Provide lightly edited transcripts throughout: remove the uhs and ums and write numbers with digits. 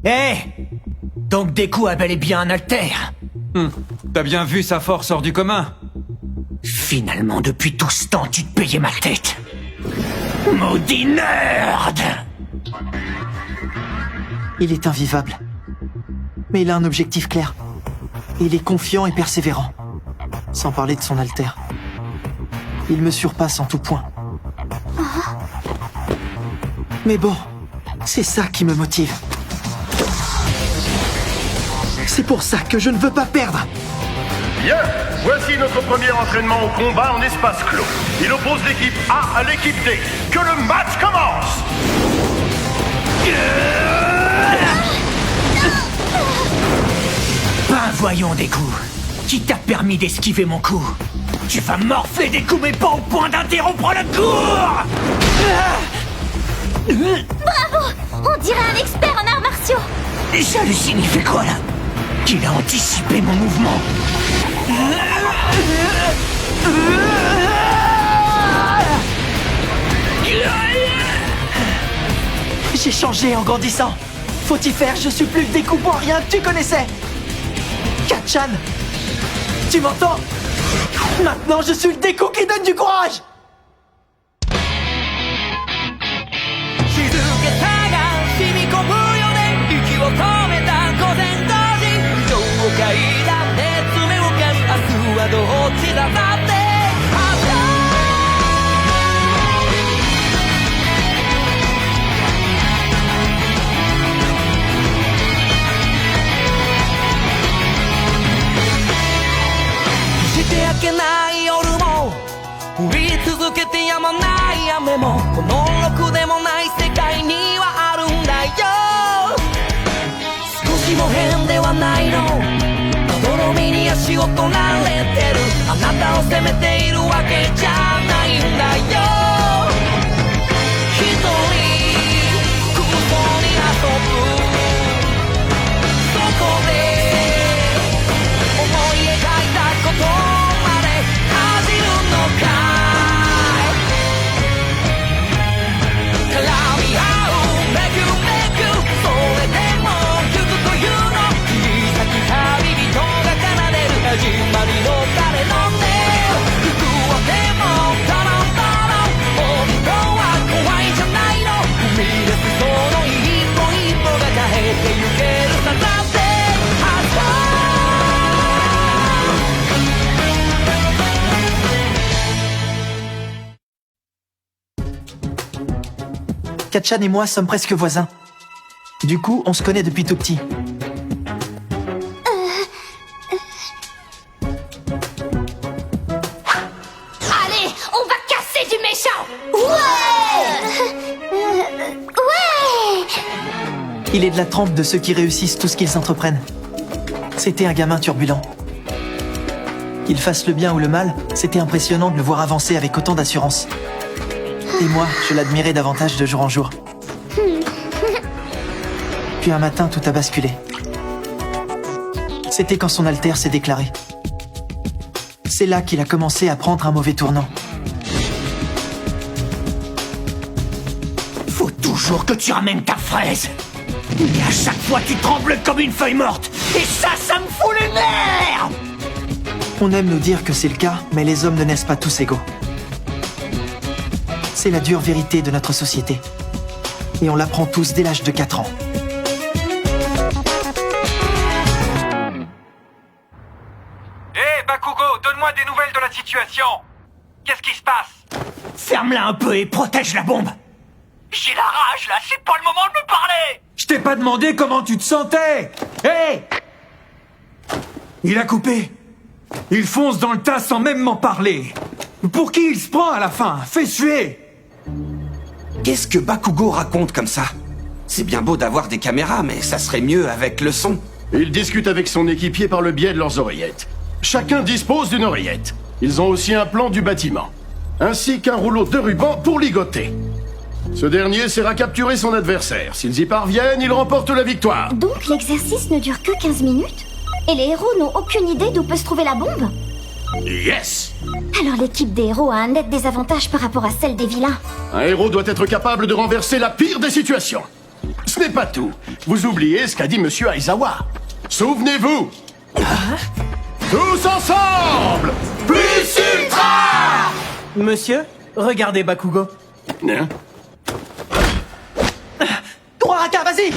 Hé Donc Deku a bel et bien un alter. T'as bien vu sa force hors du commun. Finalement, depuis tout ce temps, tu te payais ma tête. Maudit nerd! Il est invivable. Mais il a un objectif clair. Il est confiant et persévérant. Sans parler de son alter. Il me surpasse en tout point. Mais bon, c'est ça qui me motive. C'est pour ça que je ne veux pas perdre. Bien, voici notre premier entraînement au combat en espace clos. Il oppose l'équipe A à l'équipe D. Que le match commence! Ben voyons Deku. Qui t'a permis d'esquiver mon coup? Tu vas morfler Deku, mais pas au point d'interrompre la cour! Bravo! On dirait un expert en arts martiaux. J'hallucine, il fait quoi là? Qu'il a anticipé mon mouvement. J'ai changé en grandissant. Faut y faire, je suis plus le Deku pour rien que tu connaissais. Katchan, tu m'entends? Maintenant, je suis le Deku qui donne du courage. Katchan et moi sommes presque voisins. Du coup, on se connaît depuis tout petit. Allez, on va casser du méchant. Ouais. Ouais. Il est de la trempe de ceux qui réussissent tout ce qu'ils entreprennent. C'était un gamin turbulent. Qu'il fasse le bien ou le mal, c'était impressionnant de le voir avancer avec autant d'assurance. Et moi, je l'admirais davantage de jour en jour. Puis un matin, tout a basculé. C'était quand son alter s'est déclaré. C'est là qu'il a commencé à prendre un mauvais tournant. Faut toujours que tu ramènes ta fraise. Mais à chaque fois, tu trembles comme une feuille morte. Et ça me fout les nerfs! On aime nous dire que c'est le cas, mais les hommes ne naissent pas tous égaux. C'est la dure vérité de notre société. Et on l'apprend tous dès l'âge de 4 ans. Hé, Bakugo, donne-moi des nouvelles de la situation. Qu'est-ce qui se passe? Ferme-la un peu et protège la bombe. J'ai la rage là, c'est pas le moment de me parler! Je t'ai pas demandé comment tu te sentais. Hé! Il a coupé. Il fonce dans le tas sans même m'en parler. Pour qui il se prend à la fin? Fais suer! Qu'est-ce que Bakugo raconte comme ça? C'est bien beau d'avoir des caméras, mais ça serait mieux avec le son. Il discute avec son équipier par le biais de leurs oreillettes. Chacun dispose d'une oreillette. Ils ont aussi un plan du bâtiment, ainsi qu'un rouleau de ruban pour ligoter. Ce dernier sert à capturer son adversaire. S'ils y parviennent, ils remportent la victoire. Donc l'exercice ne dure que 15 minutes? Et les héros n'ont aucune idée d'où peut se trouver la bombe? Yes! Alors l'équipe des héros a un net désavantage par rapport à celle des vilains. Un héros doit être capable de renverser la pire des situations. Ce n'est pas tout. Vous oubliez ce qu'a dit Monsieur Aizawa. Souvenez-vous. Tous ensemble. Plus ultra. Monsieur, regardez Bakugo. Hein? Uraraka, vas-y!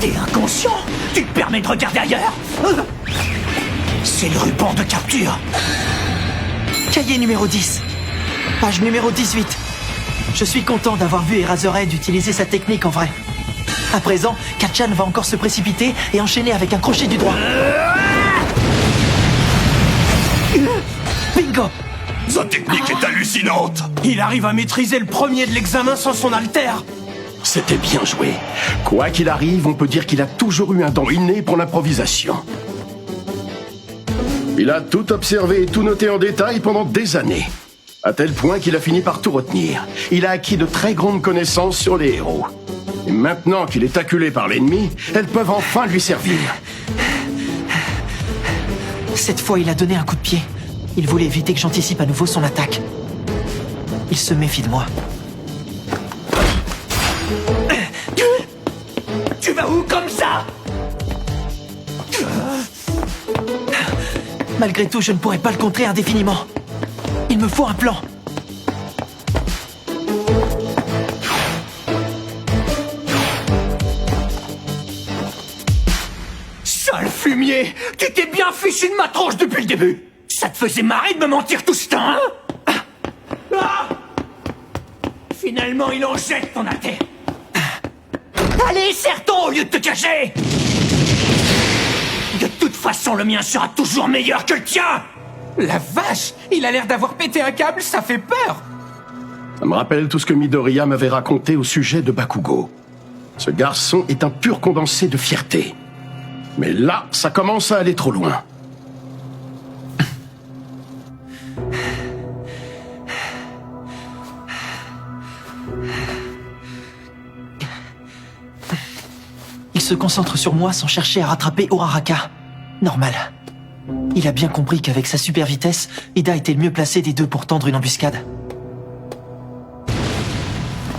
T'es inconscient? Tu te permets de regarder ailleurs? C'est le ruban de capture. Cahier numéro 10. Page numéro 18. Je suis content d'avoir vu Eraserhead utiliser sa technique en vrai. À présent, Kacchan va encore se précipiter et enchaîner avec un crochet du droit. Bingo! Sa technique est hallucinante. Il arrive à maîtriser le premier de l'examen sans son alter. C'était bien joué. Quoi qu'il arrive, on peut dire qu'il a toujours eu un don inné pour l'improvisation. Il a tout observé et tout noté en détail pendant des années. À tel point qu'il a fini par tout retenir. Il a acquis de très grandes connaissances sur les héros. Et maintenant qu'il est acculé par l'ennemi, elles peuvent enfin lui servir. Cette fois, il a donné un coup de pied. Il voulait éviter que j'anticipe à nouveau son attaque. Il se méfie de moi. Tu vas où comme ça? Malgré tout, je ne pourrais pas le contrer indéfiniment. Il me faut un plan. Sale fumier! Tu t'es bien fichu de ma tronche depuis le début! Ça te faisait marrer de me mentir tout ce temps, hein? Ah! Finalement, il en jette ton alter. Allez, serre-toi au lieu de te cacher! De toute façon, le mien sera toujours meilleur que le tien! La vache! Il a l'air d'avoir pété un câble, ça fait peur! Ça me rappelle tout ce que Midoriya m'avait raconté au sujet de Bakugo. Ce garçon est un pur condensé de fierté. Mais là, ça commence à aller trop loin. Il se concentre sur moi sans chercher à rattraper Uraraka. Normal. Il a bien compris qu'avec sa super vitesse, Ida était le mieux placé des deux pour tendre une embuscade.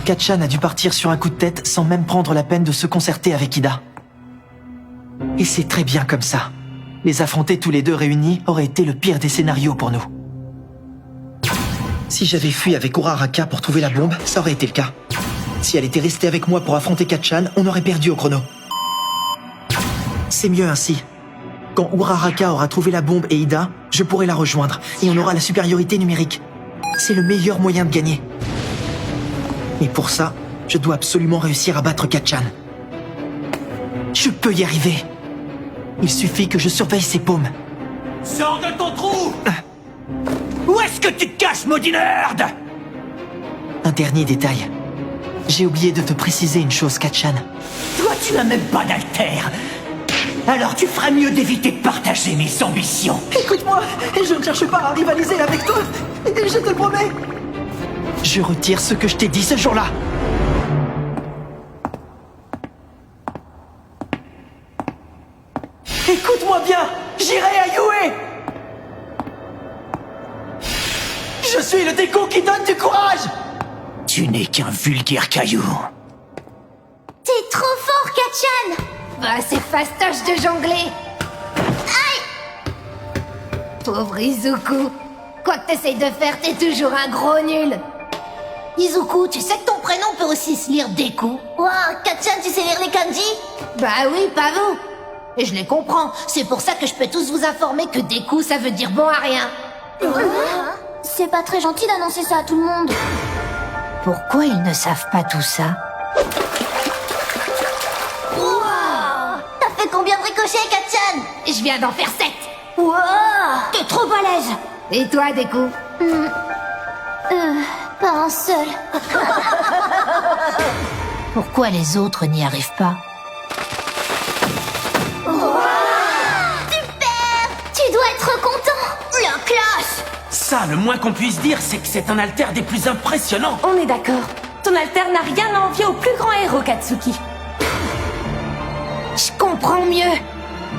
Kacchan a dû partir sur un coup de tête sans même prendre la peine de se concerter avec Ida. Et c'est très bien comme ça. Les affronter tous les deux réunis aurait été le pire des scénarios pour nous. Si j'avais fui avec Uraraka pour trouver la bombe, ça aurait été le cas. Si elle était restée avec moi pour affronter Kacchan, on aurait perdu au chrono. C'est mieux ainsi. Quand Uraraka aura trouvé la bombe et Ida, je pourrai la rejoindre, et on aura la supériorité numérique. C'est le meilleur moyen de gagner. Mais pour ça, je dois absolument réussir à battre Kacchan. Je peux y arriver. Il suffit que je surveille ses paumes. Sors de ton trou! Où est-ce que tu te caches, maudit nerd? Un dernier détail. J'ai oublié de te préciser une chose, Kacchan. Toi, tu n'as même pas d'alter. Alors tu ferais mieux d'éviter de partager mes ambitions. Écoute-moi, je ne cherche pas à rivaliser avec toi. Je te le promets. Je retire ce que je t'ai dit ce jour-là. Écoute-moi bien, j'irai à Yue. Je suis le Deku qui donne du courage. Tu n'es qu'un vulgaire caillou. T'es trop fort, Kacchan! Bah, c'est fastoche de jongler. Aïe! Pauvre Izuku. Quoi que t'essayes de faire, t'es toujours un gros nul. Izuku, tu sais que ton prénom peut aussi se lire Deku? Waouh, Kacchan, tu sais lire les kanji? Bah oui, pas vous. Et je les comprends. C'est pour ça que je peux tous vous informer que Deku, ça veut dire bon à rien. C'est pas très gentil d'annoncer ça à tout le monde. Pourquoi ils ne savent pas tout ça? T'as fait combien de ricochets, Kacchan? Je viens d'en faire 7. Wow! T'es trop balèze! Et toi, Deku? Pas un seul. Pourquoi les autres n'y arrivent pas? Super! Tu dois être content! La classe! Ça, le moins qu'on puisse dire, c'est que c'est un alter des plus impressionnants. On est d'accord. Ton alter n'a rien à envier au plus grand héros, Katsuki. Je comprends mieux.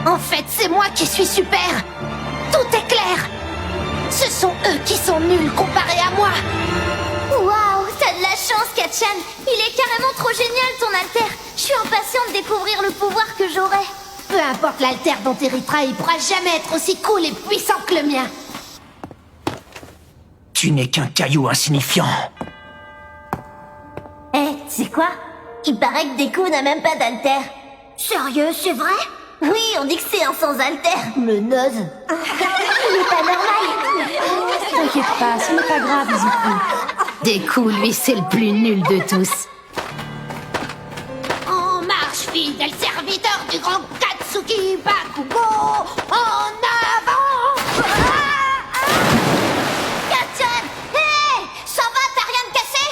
En fait, c'est moi qui suis super. Tout est clair. Ce sont eux qui sont nuls comparés à moi. Waouh, t'as de la chance, Katchan. Il est carrément trop génial, ton alter. Je suis impatient de découvrir le pouvoir que j'aurai. Peu importe l'alter dont t'hériteras, il pourra jamais être aussi cool et puissant que le mien. Tu n'es qu'un caillou insignifiant. Eh, tu sais quoi? Il paraît que Deku n'a même pas d'alter. Sérieux, c'est vrai? Oui, on dit que c'est un sans alter. Me naze. Il est pas normal. T'inquiète pas, ce n'est pas grave, Izuku. Deku, lui, c'est le plus nul de tous. En marche, fidèle serviteur du grand Katsuki Bakugo. En avant. Katchan! Hé! Ça va, t'as rien de cassé?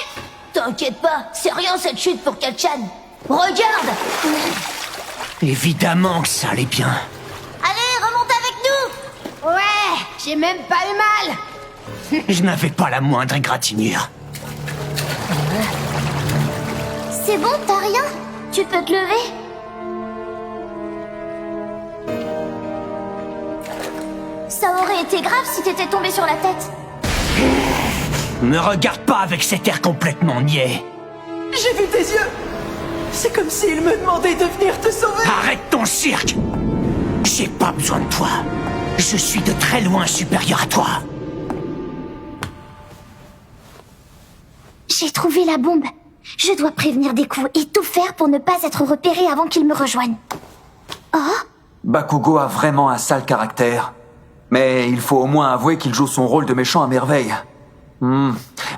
T'inquiète pas, c'est rien cette chute pour Katchan. Regarde! Évidemment que ça allait bien. Allez, remonte avec nous! Ouais, j'ai même pas eu mal. Je n'avais pas la moindre égratignure. C'est bon, t'as rien? Tu peux te lever? Ça aurait été grave si t'étais tombé sur la tête. Me regarde pas avec cet air complètement niais. J'ai vu tes yeux. C'est comme s'il me demandait de venir te sauver. Arrête ton cirque. J'ai pas besoin de toi. Je suis de très loin supérieur à toi. J'ai trouvé la bombe. Je dois prévenir Deku et tout faire pour ne pas être repéré avant qu'il me rejoigne. Oh? Bakugo a vraiment un sale caractère. Mais il faut au moins avouer qu'il joue son rôle de méchant à merveille.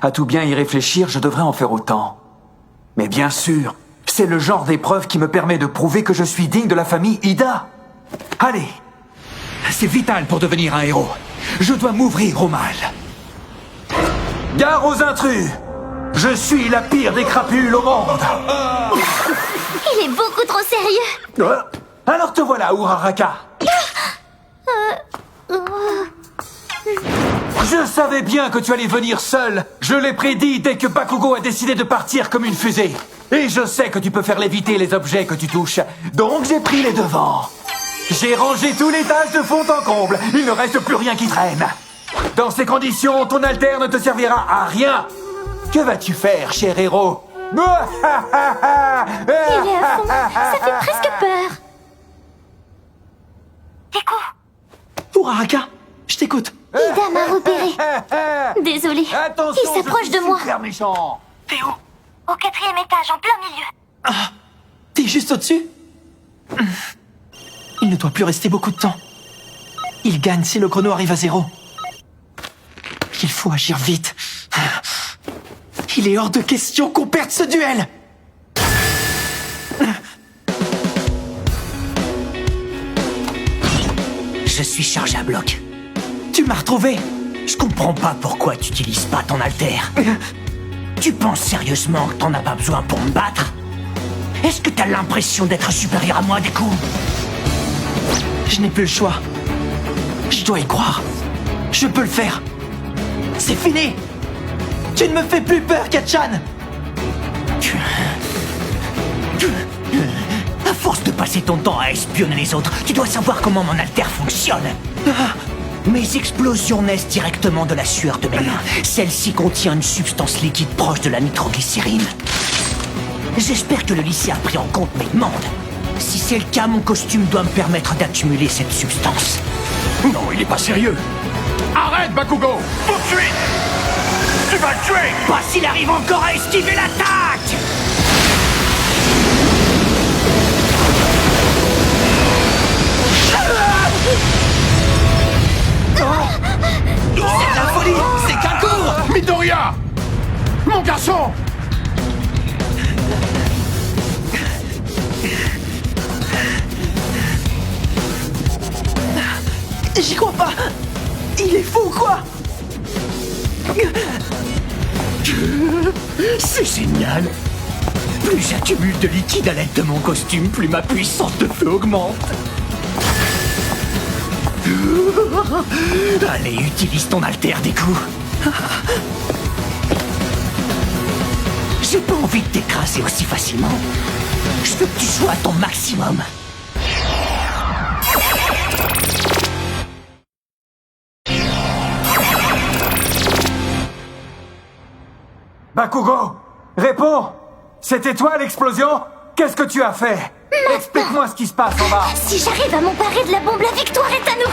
À tout bien y réfléchir, je devrais en faire autant. Mais bien sûr, c'est le genre d'épreuve qui me permet de prouver que je suis digne de la famille Ida. Allez, c'est vital pour devenir un héros. Je dois m'ouvrir au mal. Gare aux intrus! Je suis la pire des crapules au monde. Il est beaucoup trop sérieux. Alors te voilà, Uraraka. Je savais bien que tu allais venir seul. Je l'ai prédit dès que Bakugo a décidé de partir comme une fusée. Et je sais que tu peux faire léviter les objets que tu touches. Donc j'ai pris les devants. J'ai rangé tous les tâches de fond en comble. Il ne reste plus rien qui traîne. Dans ces conditions, ton alter ne te servira à rien. Que vas-tu faire, cher héros? Il est à fond. Ça fait presque peur. Deku, Uraraka, je t'écoute. Ida m'a repéré. Désolé. Attention, Il s'approche de moi. Super méchant. T'es où? Au 4e étage, en plein milieu. T'es juste au-dessus? Il ne doit plus rester beaucoup de temps. Il gagne si le chrono arrive à 0. Il faut agir vite. Il est hors de question qu'on perde ce duel. Je suis chargé à bloc. Tu m'as retrouvé. Je comprends pas pourquoi tu n'utilises pas ton alter. Tu penses sérieusement que t'en as pas besoin pour me battre? Est-ce que t'as l'impression d'être supérieur à moi, Deku? Je n'ai plus le choix. Je dois y croire. Je peux le faire. C'est fini. Tu ne me fais plus peur, Katchan. À force de passer ton temps à espionner les autres, tu dois savoir comment mon alter fonctionne. Mes explosions naissent directement de la sueur de mes mains. Celle-ci contient une substance liquide proche de la nitroglycérine. J'espère que le lycée a pris en compte mes demandes. Si c'est le cas, mon costume doit me permettre d'accumuler cette substance. Non, il est pas sérieux. Arrête, Bakugo! Tout de suite! Tu vas le tuer! Pas s'il arrive encore à esquiver l'attaque! C'est de la folie. C'est qu'un cours. Midoriya! Mon garçon! J'y crois pas. Il est fou, quoi. C'est génial! Plus j'accumule de liquide à l'aide de mon costume, plus ma puissance de feu augmente. Allez, utilise ton alter, Deku. J'ai pas envie de t'écraser aussi facilement. Je veux que tu sois à ton maximum. Bakugo, Réponds! C'était toi l'explosion? Qu'est-ce que tu as fait? Explique-moi ce qui se passe en bas. Si j'arrive à m'emparer de la bombe, la victoire est à nous.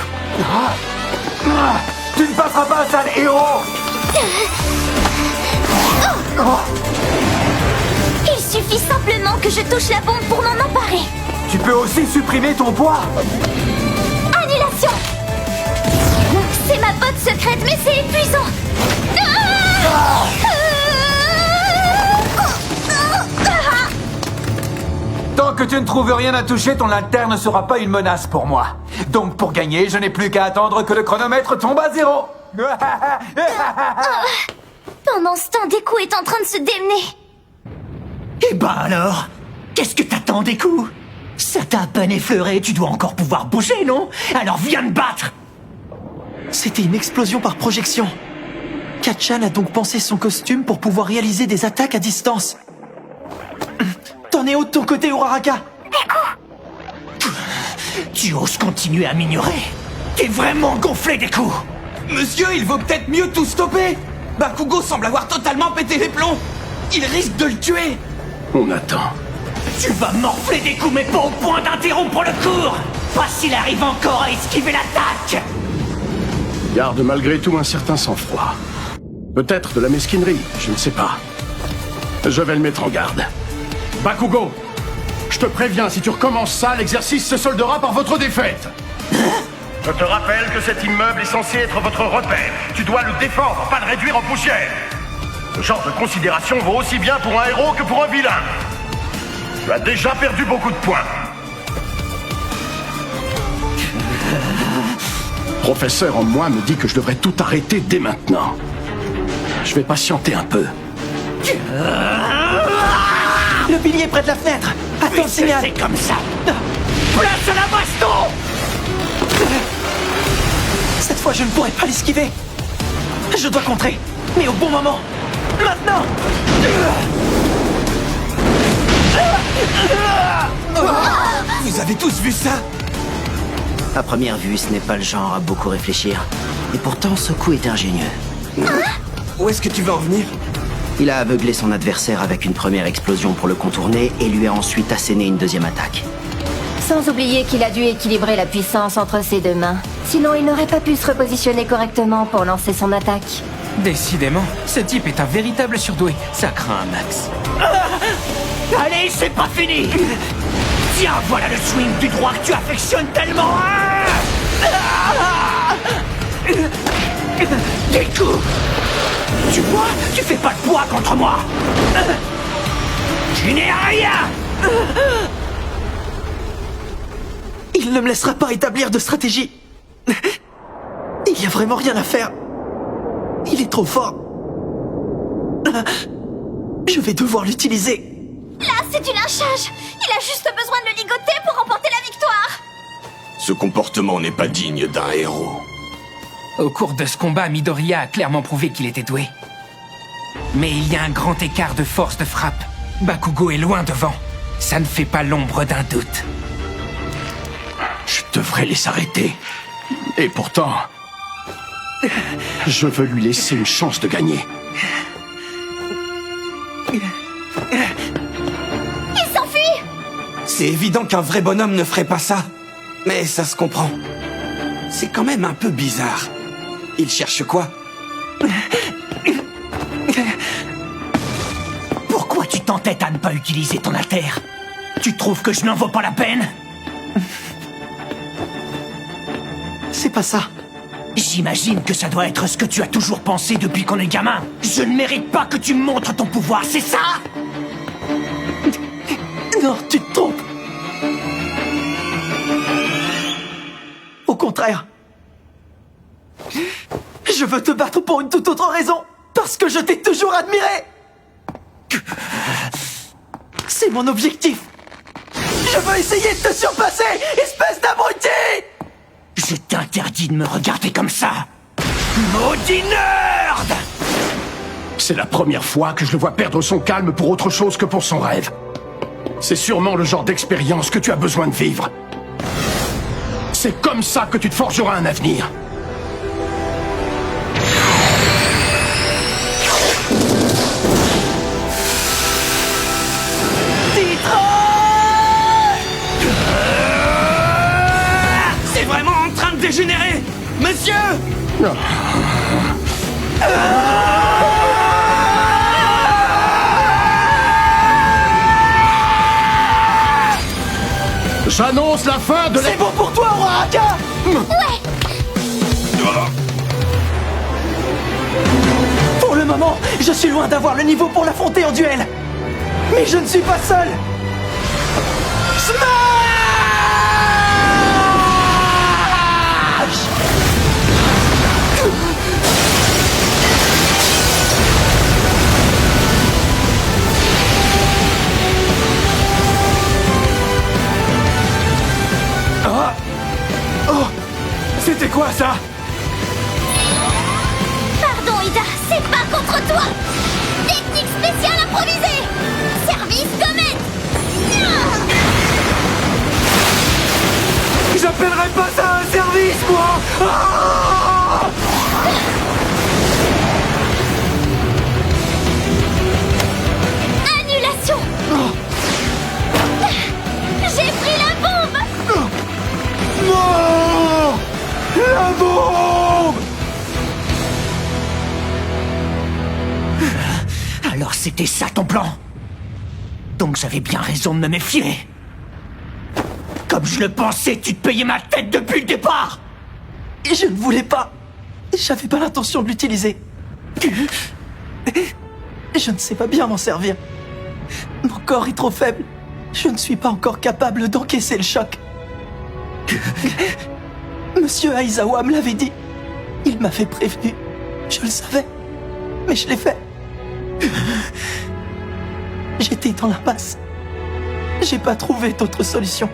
Tu ne passeras pas, sale héros! Il suffit simplement que je touche la bombe pour m'en emparer. Tu peux aussi supprimer ton poids? Annulation. C'est ma botte secrète, mais c'est épuisant. Tant que tu ne trouves rien à toucher, ton alter ne sera pas une menace pour moi. Donc pour gagner, je n'ai plus qu'à attendre que le chronomètre tombe à 0. Pendant ce temps, Deku est en train de se démener. Eh ben alors, qu'est-ce que t'attends des coups? Ça t'a à peine effleuré, tu dois encore pouvoir bouger, non? Alors viens me battre! C'était une explosion par projection. Katchan a donc pensé son costume pour pouvoir réaliser des attaques à distance. T'en es où de ton côté, Uraraka? Tu oses continuer à m'ignorer? T'es vraiment gonflé des coups! Monsieur, il vaut peut-être mieux tout stopper. Bakugo semble avoir totalement pété les plombs. Il risque de le tuer. On attend. Tu vas morfler des coups, mais pas au point d'interrompre le cours! Pas s'il arrive encore à esquiver l'attaque! Garde malgré tout un certain sang-froid. Peut-être de la mesquinerie, je ne sais pas. Je vais le mettre en garde. Bakugo, je te préviens, si tu recommences ça, l'exercice se soldera par votre défaite. Je te rappelle que cet immeuble est censé être votre repère. Tu dois le défendre, pas le réduire en poussière. Ce genre de considération vaut aussi bien pour un héros que pour un vilain. Tu as déjà perdu beaucoup de points. Professeur en moi me dit que je devrais tout arrêter dès maintenant. Je vais patienter un peu. Le pilier près de la fenêtre. Attends le signal. C'est comme ça! Place à la baston! Cette fois, je ne pourrai pas l'esquiver. Je dois contrer, mais au bon moment. Maintenant. Vous avez tous vu ça? À première vue, ce n'est pas le genre à beaucoup réfléchir. Et pourtant, ce coup est ingénieux. Où est-ce que tu veux en venir? Il a aveuglé son adversaire avec une première explosion pour le contourner et lui a ensuite asséné une deuxième attaque. Sans oublier qu'il a dû équilibrer la puissance entre ses deux mains. Sinon, il n'aurait pas pu se repositionner correctement pour lancer son attaque. Décidément, ce type est un véritable surdoué. Ça craint un max. Allez, c'est pas fini! Tiens, voilà le swing du droit que tu affectionnes tellement! Des coups! Tu vois, tu fais pas de poids contre moi! Tu n'es rien! Il ne me laissera pas établir de stratégie. Il y a vraiment rien à faire. Il est trop fort. Je vais devoir l'utiliser. Là, c'est du lynchage. Il a juste besoin de le ligoter pour remporter la victoire. Ce comportement n'est pas digne d'un héros. Au cours de ce combat, Midoriya a clairement prouvé qu'il était doué. Mais il y a un grand écart de force de frappe. Bakugo est loin devant. Ça ne fait pas l'ombre d'un doute. Je devrais les arrêter. Et pourtant, je veux lui laisser une chance de gagner. Il s'enfuit. C'est évident qu'un vrai bonhomme ne ferait pas ça. Mais ça se comprend. C'est quand même un peu bizarre. Il cherche quoi? Pourquoi tu t'entêtes à ne pas utiliser ton alter? Tu trouves que je n'en vaux pas la peine? C'est pas ça. J'imagine que ça doit être ce que tu as toujours pensé depuis qu'on est gamin. Je ne mérite pas que tu me montres ton pouvoir, c'est ça? Non, tu te trompes. Au contraire. Je veux te battre pour une toute autre raison. Parce que je t'ai toujours admiré. C'est mon objectif. Je veux essayer de te surpasser, espèce d'abruti! Je t'interdis de me regarder comme ça. Maudit nerd! C'est la première fois que je le vois perdre son calme pour autre chose que pour son rêve. C'est sûrement le genre d'expérience que tu as besoin de vivre. C'est comme ça que tu te forgeras un avenir. monsieur! J'annonce la fin de C'est bon pour toi, Uraraka! Pour le moment, je suis loin d'avoir le niveau pour l'affronter en duel. Mais je ne suis pas seul. Smash! Oh! C'était quoi ça? Pardon, Ida, c'est pas contre toi. Technique spéciale improvisée. Service comète. J'appellerais pas ça un service, moi! Ah! Annulation. J'ai pris la bombe. Non! La bombe! Alors c'était ça ton plan? Donc j'avais bien raison de me méfier. Comme je le pensais, tu te payais ma tête depuis le départ! Et je ne voulais pas. J'avais pas l'intention de l'utiliser. Je ne sais pas bien m'en servir. Mon corps est trop faible. Je ne suis pas encore capable d'encaisser le choc. Monsieur Aizawa me l'avait dit. Il m'avait prévenu. Je le savais. Mais je l'ai fait. J'étais dans l'impasse. J'ai pas trouvé d'autre solution.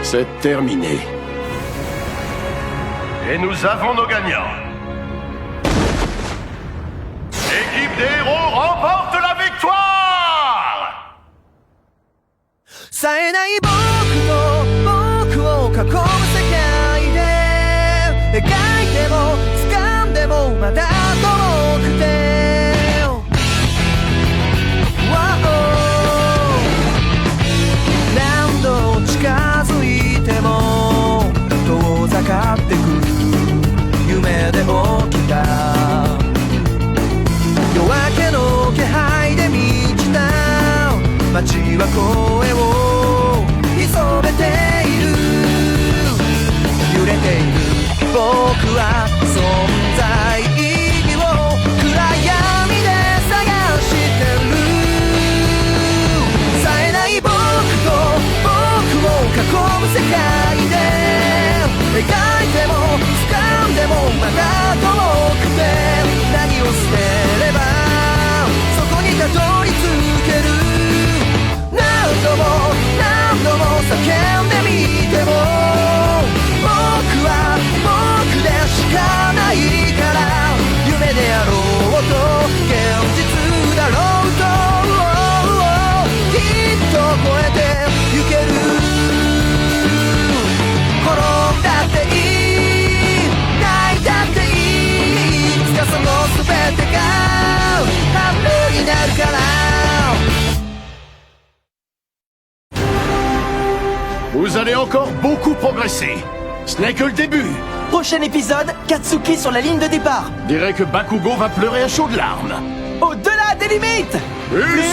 C'est terminé. Et nous avons nos gagnants. L'équipe des héros remporte la victoire! 冴えない僕を囲む世界で描いても掴んでもまだ遠くて Wow 何度近づいても遠ざかってく夢で起きた夜明けの気配で満ちた街は声を潜めている揺れている僕は存在意義を暗闇で探してる冴えない僕と僕を囲む世界で描いても掴んでもまだ遠くて何を捨てればそこにたどり着ける何度も叫んでみても僕は僕でしかないから夢であろうと現実だろうときっと超えてゆける転んだっていい泣いたっていいいつかその全てが春になるから Vous allez encore beaucoup progresser. Ce n'est que le début. Prochain épisode, Katsuki sur la ligne de départ. Dirais que Bakugo va pleurer à chaudes larmes. Au-delà des limites! Plus